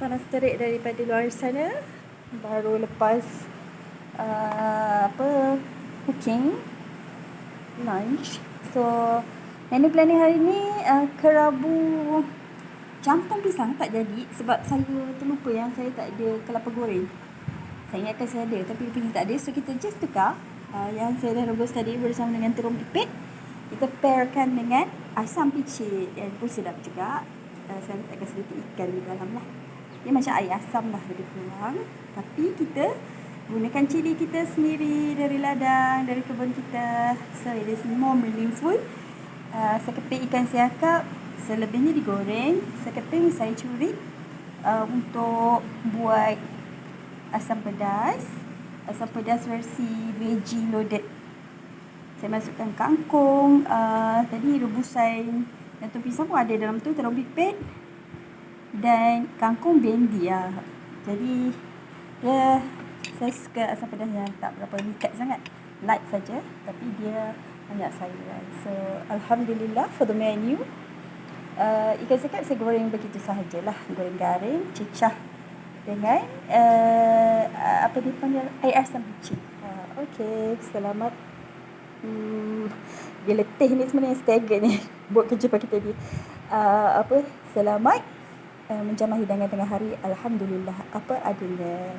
panas terik daripada luar sana. Baru lepas cooking lunch. So menu planning hari ni kerabu jantung pisang tak jadi sebab saya terlupa yang saya tak ada kelapa goreng. Saya ingatkan saya ada tapi rupanya tak ada. So kita just tukar yang saya dah rebus tadi bersama dengan terung pipit. Kita pairkan dengan asam picit yang pun sedap juga. Saya letakkan sedikit ikan di dalam lah. Dia macam air asam lah lebih kurang. Tapi kita gunakan cili kita sendiri dari ladang, dari kebun kita. So it is more meaningful. Sekeping ikan siakap, selebihnya digoreng. Sekeping saya curi untuk buat asam pedas. Asam pedas versi veggie loaded. Saya masukkan kangkung, tadi rebusan jantung pisang pun ada dalam tu, terung pipit dan kangkung bendi lah. Jadi saya suka asam pedas yang tak berapa likat sangat, light saja, tapi dia banyak sayuran. So alhamdulillah for the menu. Ikan siakap saya goreng begitu sahajalah, goreng garing, cecah dengan apa dipanggil, air asam picit. Okey, selamat. Dia letih ni sebenarnya, stagger ni buat kerja pagi tadi. Selamat menjamah hidangan tengah hari. Alhamdulillah apa adanya.